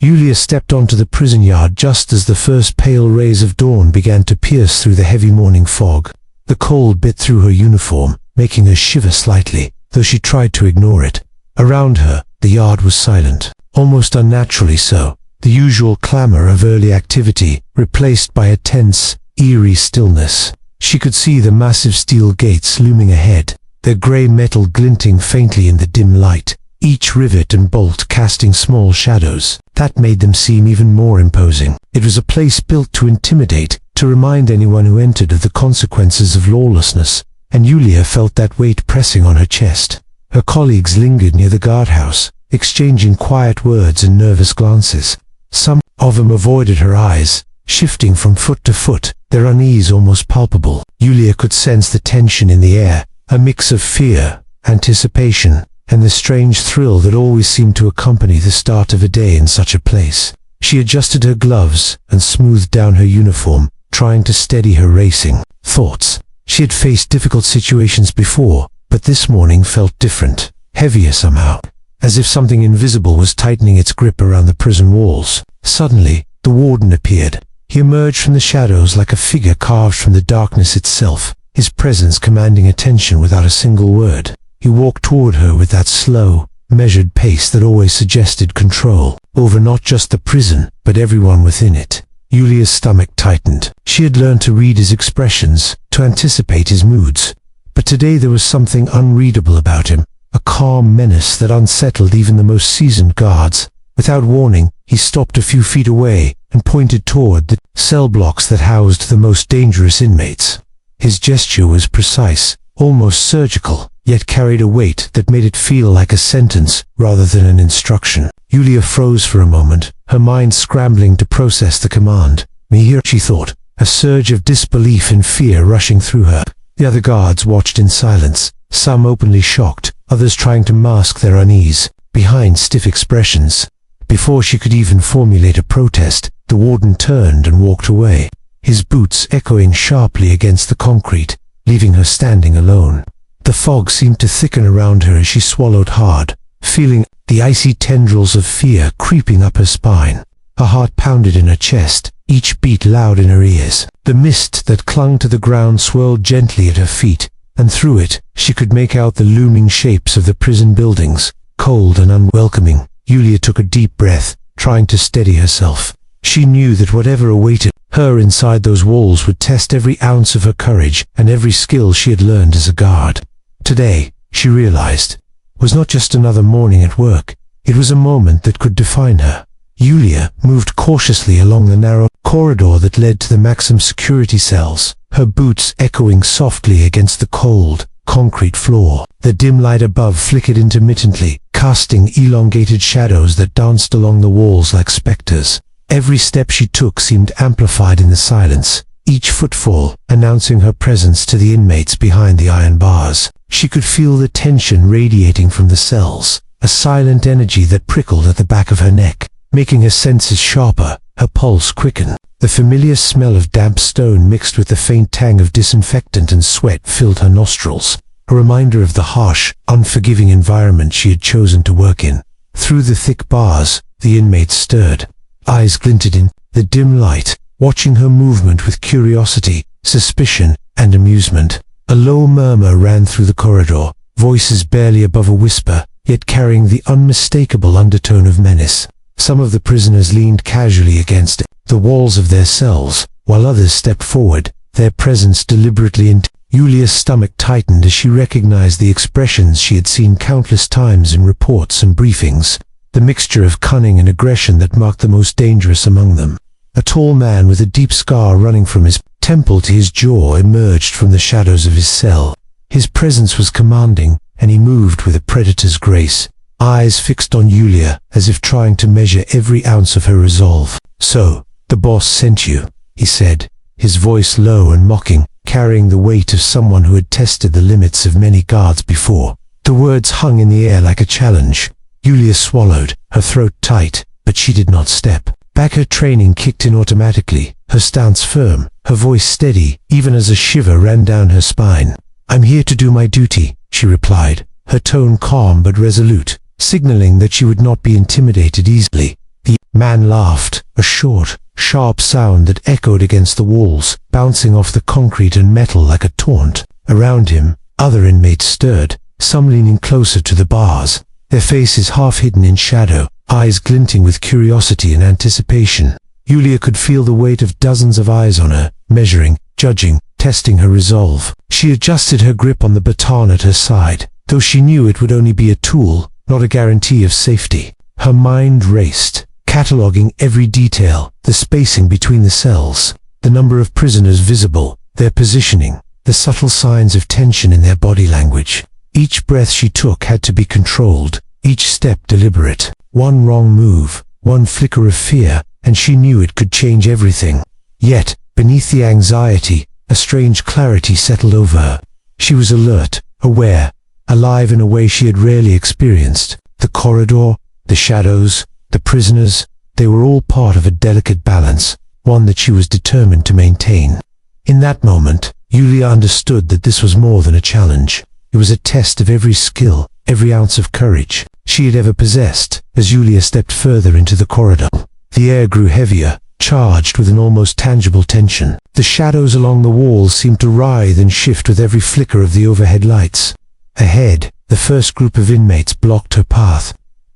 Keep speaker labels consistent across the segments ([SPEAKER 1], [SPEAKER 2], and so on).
[SPEAKER 1] Yulia stepped onto the prison yard just as the first pale rays of dawn began to pierce through the heavy morning fog. The cold bit through her uniform, making her shiver slightly, though she tried to ignore it. Around her, the yard was silent, almost unnaturally so, the usual clamor of early activity replaced by a tense, eerie stillness. She could see the massive steel gates looming ahead, their grey metal glinting faintly in the dim light, each rivet and bolt casting small shadows that made them seem even more imposing. It was a place built to intimidate, to remind anyone who entered of the consequences of lawlessness, and Yulia felt that weight pressing on her chest. Her colleagues lingered near the guardhouse, exchanging quiet words and nervous glances. Some of them avoided her eyes, shifting from foot to foot, their unease almost palpable. Yulia could sense the tension in the air, a mix of fear, anticipation, and the strange thrill that always seemed to accompany the start of a day in such a place. She adjusted her gloves and smoothed down her uniform, trying to steady her racing thoughts. She had faced difficult situations before, but this morning felt different, heavier somehow, as if something invisible was tightening its grip around the prison walls. Suddenly, the warden appeared. He emerged from the shadows like a figure carved from the darkness itself, his presence commanding attention without a single word. He walked toward her with that slow, measured pace that always suggested control over not just the prison, but everyone within it. Yulia's stomach tightened. She had learned to read his expressions, to anticipate his moods. But today there was something unreadable about him, a calm menace that unsettled even the most seasoned guards. Without warning, he stopped a few feet away and pointed toward the cell blocks that housed the most dangerous inmates. His gesture was precise, almost surgical, yet carried a weight that made it feel like a sentence rather than an instruction. Yulia froze for a moment, her mind scrambling to process the command. "Me here," she thought, a surge of disbelief and fear rushing through her. The other guards watched in silence, some openly shocked, others trying to mask their unease behind stiff expressions. Before she could even formulate a protest, the warden turned and walked away, his boots echoing sharply against the concrete, leaving her standing alone. The fog seemed to thicken around her as she swallowed hard, feeling the icy tendrils of fear creeping up her spine. Her heart pounded in her chest, each beat loud in her ears. The mist that clung to the ground swirled gently at her feet, and through it she could make out the looming shapes of the prison buildings, cold and unwelcoming. Yulia took a deep breath, trying to steady herself. She knew that whatever awaited her inside those walls would test every ounce of her courage and every skill she had learned as a guard. Today, she realized, was not just another morning at work. It was a moment that could define her. Yulia moved cautiously along the narrow corridor that led to the maximum security cells, her boots echoing softly against the cold, concrete floor. The dim light above flickered intermittently, casting elongated shadows that danced along the walls like specters. Every step she took seemed amplified in the silence, each footfall announcing her presence to the inmates behind the iron bars. She could feel the tension radiating from the cells, a silent energy that prickled at the back of her neck, making her senses sharper, her pulse quicken. The familiar smell of damp stone mixed with the faint tang of disinfectant and sweat filled her nostrils, a reminder of the harsh, unforgiving environment she had chosen to work in. Through the thick bars, the inmates stirred. Eyes glinted in the dim light, watching her movement with curiosity, suspicion, and amusement. A low murmur ran through the corridor, voices barely above a whisper, yet carrying the unmistakable undertone of menace. Some of the prisoners leaned casually against the walls of their cells, while others stepped forward, their presence deliberately intent. Yulia's stomach tightened as she recognized the expressions she had seen countless times in reports and briefings, the mixture of cunning and aggression that marked the most dangerous among them. A tall man with a deep scar running from his temple to his jaw emerged from the shadows of his cell. His presence was commanding, and he moved with a predator's grace, eyes fixed on Yulia as if trying to measure every ounce of her resolve. "So, the boss sent you," he said, his voice low and mocking, carrying the weight of someone who had tested the limits of many guards before. The words hung in the air like a challenge. Yulia swallowed, her throat tight, but she did not step back. Her training kicked in automatically, her stance firm, her voice steady, even as a shiver ran down her spine. "I'm here to do my duty," she replied, her tone calm but resolute, signaling that she would not be intimidated easily. The man laughed, a short, sharp sound that echoed against the walls, bouncing off the concrete and metal like a taunt. Around him, other inmates stirred, some leaning closer to the bars, their faces half hidden in shadow, eyes glinting with curiosity and anticipation. Yulia could feel the weight of dozens of eyes on her, measuring, judging, testing her resolve. She adjusted her grip on the baton at her side, though she knew it would only be a tool, not a guarantee of safety. Her mind raced, cataloging every detail, the spacing between the cells, the number of prisoners visible, their positioning, the subtle signs of tension in their body language. Each breath she took had to be controlled, each step deliberate. One wrong move, one flicker of fear, and she knew it could change everything. Yet, beneath the anxiety, a strange clarity settled over her. She was alert, aware, alive in a way she had rarely experienced. The corridor, the shadows, the prisoners, they were all part of a delicate balance, one that she was determined to maintain. In that moment, Yulia understood that this was more than a challenge. It was a test of every skill, every ounce of courage she had ever possessed. As Yulia stepped further into the corridor, the air grew heavier, charged with an almost tangible tension. The shadows along the walls seemed to writhe and shift with every flicker of the overhead lights. Ahead, the first group of inmates blocked her path,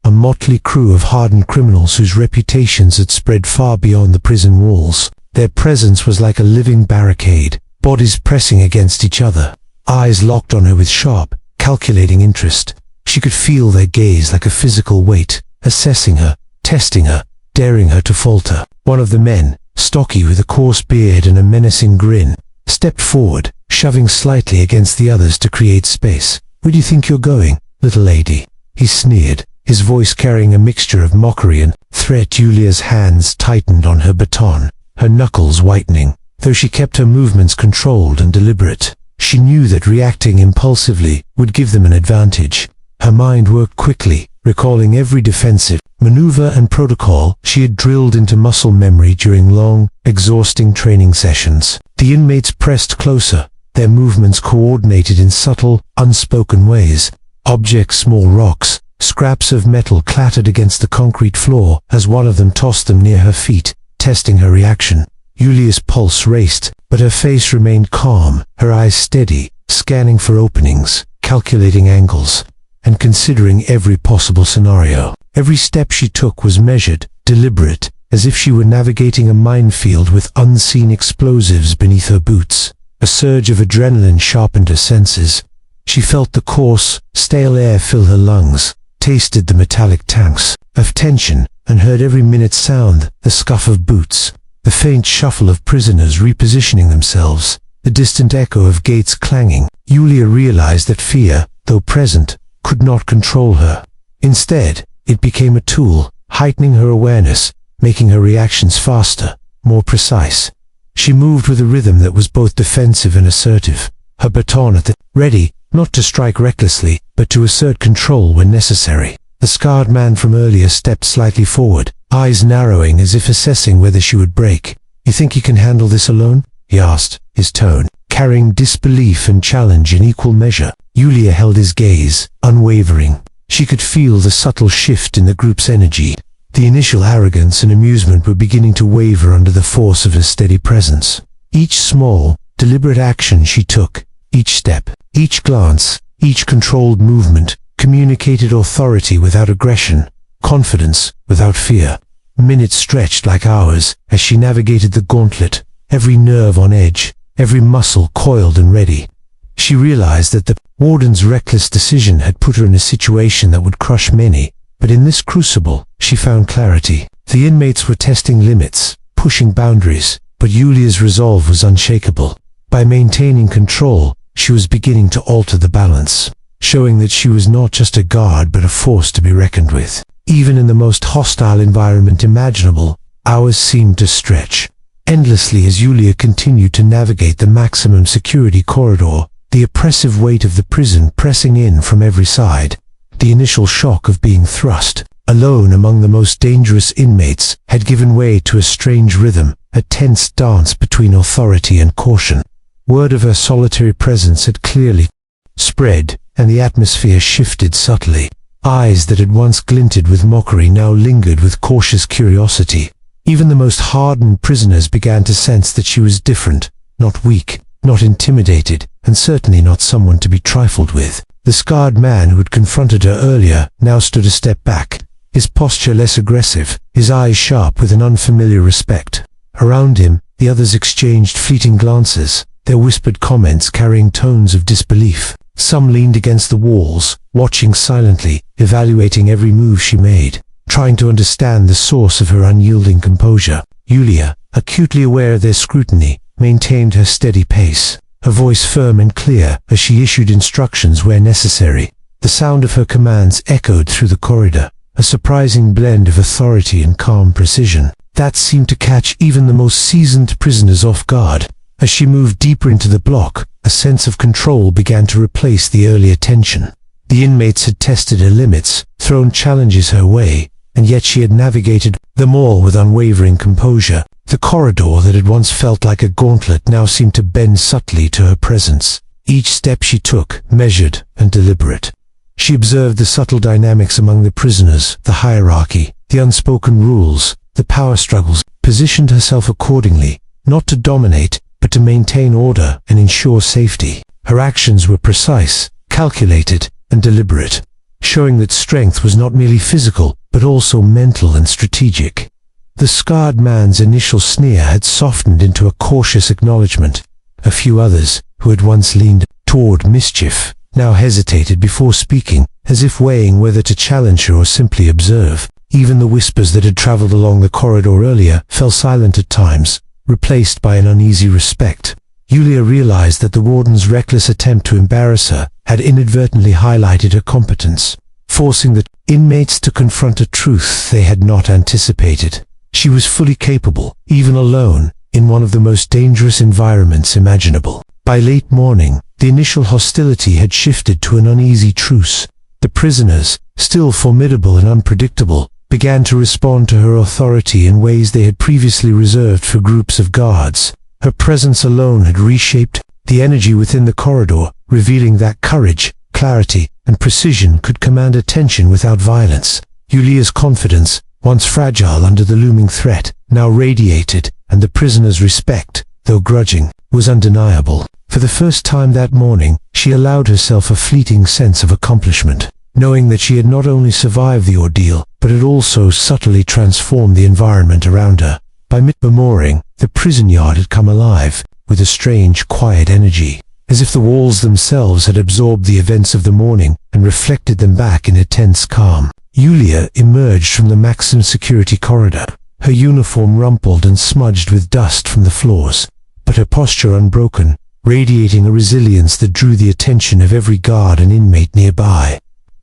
[SPEAKER 1] a motley crew of hardened criminals whose reputations had spread far beyond the prison walls. Their presence was like a living barricade, bodies pressing against each other, eyes locked on her with sharp, calculating interest. She could feel their gaze like a physical weight, assessing her, testing her, daring her to falter. One of the men, stocky with a coarse beard and a menacing grin, stepped forward, shoving slightly against the others to create space. "Where do you think you're going, little lady?" he sneered, his voice carrying a mixture of mockery and threat. Yulia's hands tightened on her baton, her knuckles whitening. Though she kept her movements controlled and deliberate, she knew that reacting impulsively would give them an advantage. Her mind worked quickly, recalling every defensive maneuver and protocol she had drilled into muscle memory during long, exhausting training sessions. The inmates pressed closer, their movements coordinated in subtle, unspoken ways. Objects, small rocks, scraps of metal clattered against the concrete floor as one of them tossed them near her feet, testing her reaction. Yulia's pulse raced, but her face remained calm, her eyes steady, scanning for openings, calculating angles, and considering every possible scenario. Every step she took was measured, deliberate, as if she were navigating a minefield with unseen explosives beneath her boots. A surge of adrenaline sharpened her senses. She felt the coarse, stale air fill her lungs, tasted the metallic tanks of tension, and heard every minute's sound, the scuff of boots, the faint shuffle of prisoners repositioning themselves, the distant echo of gates clanging. Yulia realized that fear, though present, could not control her. Instead, it became a tool, heightening her awareness, making her reactions faster, more precise. She moved with a rhythm that was both defensive and assertive, her baton at the ready, not to strike recklessly, but to assert control when necessary. The scarred man from earlier stepped slightly forward, eyes narrowing as if assessing whether she would break. "You think you can handle this alone?" he asked, his tone carrying disbelief and challenge in equal measure. Yulia held his gaze, unwavering. She could feel the subtle shift in the group's energy. The initial arrogance and amusement were beginning to waver under the force of his steady presence. Each small, deliberate action she took, each step, each glance, each controlled movement, communicated authority without aggression, confidence without fear. Minutes stretched like hours as she navigated the gauntlet, every nerve on edge, every muscle coiled and ready. She realized that the warden's reckless decision had put her in a situation that would crush many, but in this crucible, she found clarity. The inmates were testing limits, pushing boundaries, but Yulia's resolve was unshakable. By maintaining control, she was beginning to alter the balance, showing that she was not just a guard but a force to be reckoned with. Even in the most hostile environment imaginable, hours seemed to stretch endlessly as Yulia continued to navigate the maximum security corridor, the oppressive weight of the prison pressing in from every side. The initial shock of being thrust, alone among the most dangerous inmates, had given way to a strange rhythm, a tense dance between authority and caution. Word of her solitary presence had clearly spread, and the atmosphere shifted subtly. Eyes that had once glinted with mockery now lingered with cautious curiosity. Even the most hardened prisoners began to sense that she was different, not weak, not intimidated, and certainly not someone to be trifled with. The scarred man who had confronted her earlier now stood a step back, his posture less aggressive, his eyes sharp with an unfamiliar respect. Around him, the others exchanged fleeting glances, their whispered comments carrying tones of disbelief. Some leaned against the walls, watching silently, evaluating every move she made, trying to understand the source of her unyielding composure. Yulia, acutely aware of their scrutiny, maintained her steady pace, her voice firm and clear as she issued instructions where necessary. The sound of her commands echoed through the corridor, a surprising blend of authority and calm precision that seemed to catch even the most seasoned prisoners off guard. As she moved deeper into the block, a sense of control began to replace the earlier tension. The inmates had tested her limits, thrown challenges her way, and yet she had navigated them all with unwavering composure. The corridor that had once felt like a gauntlet now seemed to bend subtly to her presence. Each step she took, measured and deliberate. She observed the subtle dynamics among the prisoners, the hierarchy, the unspoken rules, the power struggles, positioned herself accordingly, not to dominate, but to maintain order and ensure safety. Her actions were precise, calculated, and deliberate, showing that strength was not merely physical, but also mental and strategic. The scarred man's initial sneer had softened into a cautious acknowledgement. A few others, who had once leaned toward mischief, now hesitated before speaking, as if weighing whether to challenge her or simply observe. Even the whispers that had traveled along the corridor earlier fell silent at times, replaced by an uneasy respect. Yulia realized that the warden's reckless attempt to embarrass her had inadvertently highlighted her competence, forcing the inmates to confront a truth they had not anticipated. She was fully capable, even alone, in one of the most dangerous environments imaginable. By late morning, the initial hostility had shifted to an uneasy truce. The prisoners, still formidable and unpredictable, began to respond to her authority in ways they had previously reserved for groups of guards. Her presence alone had reshaped the energy within the corridor, revealing that courage, clarity, and precision could command attention without violence. Yulia's confidence, once fragile under the looming threat, now radiated, and the prisoners' respect, though grudging, was undeniable. For the first time that morning, she allowed herself a fleeting sense of accomplishment, knowing that she had not only survived the ordeal, but had also subtly transformed the environment around her. By mid-morning, the prison yard had come alive, with a strange, quiet energy, as if the walls themselves had absorbed the events of the morning and reflected them back in a tense calm. Yulia emerged from the maximum security corridor, her uniform rumpled and smudged with dust from the floors, but her posture unbroken, radiating a resilience that drew the attention of every guard and inmate nearby.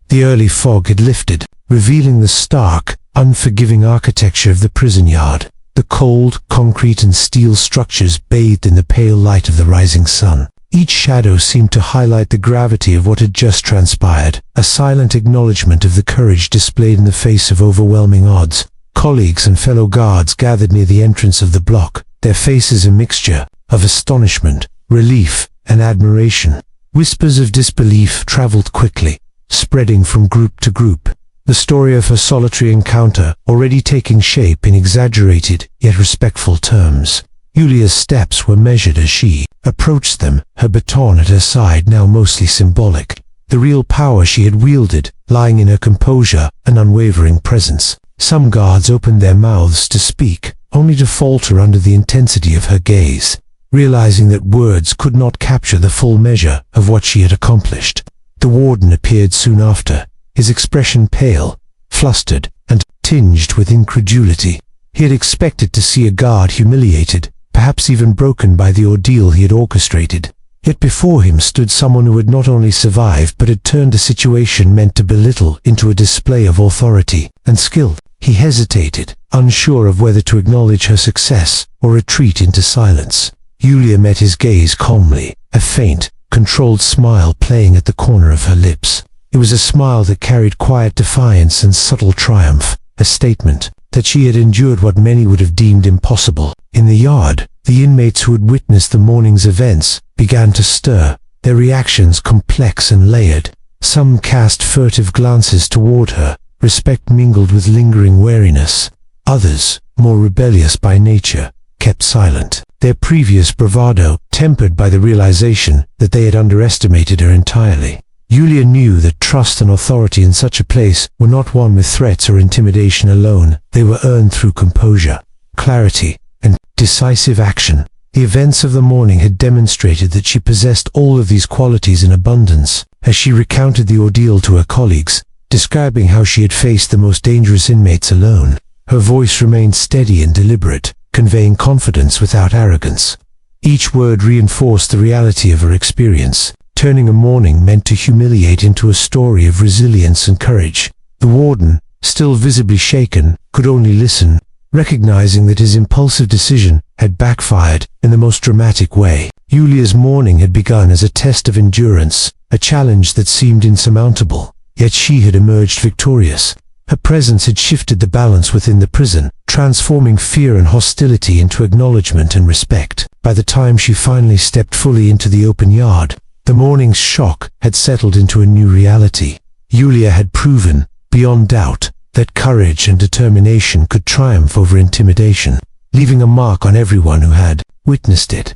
[SPEAKER 1] The early fog had lifted, revealing the stark, unforgiving architecture of the prison yard. The cold, concrete and steel structures bathed in the pale light of the rising sun. Each shadow seemed to highlight the gravity of what had just transpired, a silent acknowledgement of the courage displayed in the face of overwhelming odds. Colleagues and fellow guards gathered near the entrance of the block, their faces a mixture of astonishment, relief, and admiration. Whispers of disbelief traveled quickly, spreading from group to group. The story of her solitary encounter already taking shape in exaggerated yet respectful terms. Yulia's steps were measured as she approached them, her baton at her side now mostly symbolic. The real power she had wielded lying in her composure and unwavering presence. Some guards opened their mouths to speak, only to falter under the intensity of her gaze, realizing that words could not capture the full measure of what she had accomplished. The warden appeared soon after, his expression pale, flustered, and tinged with incredulity. He had expected to see a guard humiliated, perhaps even broken by the ordeal he had orchestrated. Yet before him stood someone who had not only survived but had turned a situation meant to belittle into a display of authority and skill. He hesitated, unsure of whether to acknowledge her success or retreat into silence. Yulia met his gaze calmly, a faint, controlled smile playing at the corner of her lips. It was a smile that carried quiet defiance and subtle triumph, a statement that she had endured what many would have deemed impossible. In the yard, the inmates who had witnessed the morning's events began to stir, their reactions complex and layered. Some cast furtive glances toward her, respect mingled with lingering wariness. Others, more rebellious by nature, kept silent, their previous bravado tempered by the realization that they had underestimated her entirely. Yulia knew that trust and authority in such a place were not won with threats or intimidation alone. They were earned through composure, clarity, and decisive action. The events of the morning had demonstrated that she possessed all of these qualities in abundance. As she recounted the ordeal to her colleagues, describing how she had faced the most dangerous inmates alone, her voice remained steady and deliberate, conveying confidence without arrogance. Each word reinforced the reality of her experience, turning a morning meant to humiliate into a story of resilience and courage. The warden, still visibly shaken, could only listen, recognizing that his impulsive decision had backfired in the most dramatic way. Yulia's morning had begun as a test of endurance, a challenge that seemed insurmountable, yet she had emerged victorious. Her presence had shifted the balance within the prison, transforming fear and hostility into acknowledgement and respect. By the time she finally stepped fully into the open yard, the morning's shock had settled into a new reality. Yulia had proven, beyond doubt, that courage and determination could triumph over intimidation, leaving a mark on everyone who had witnessed it.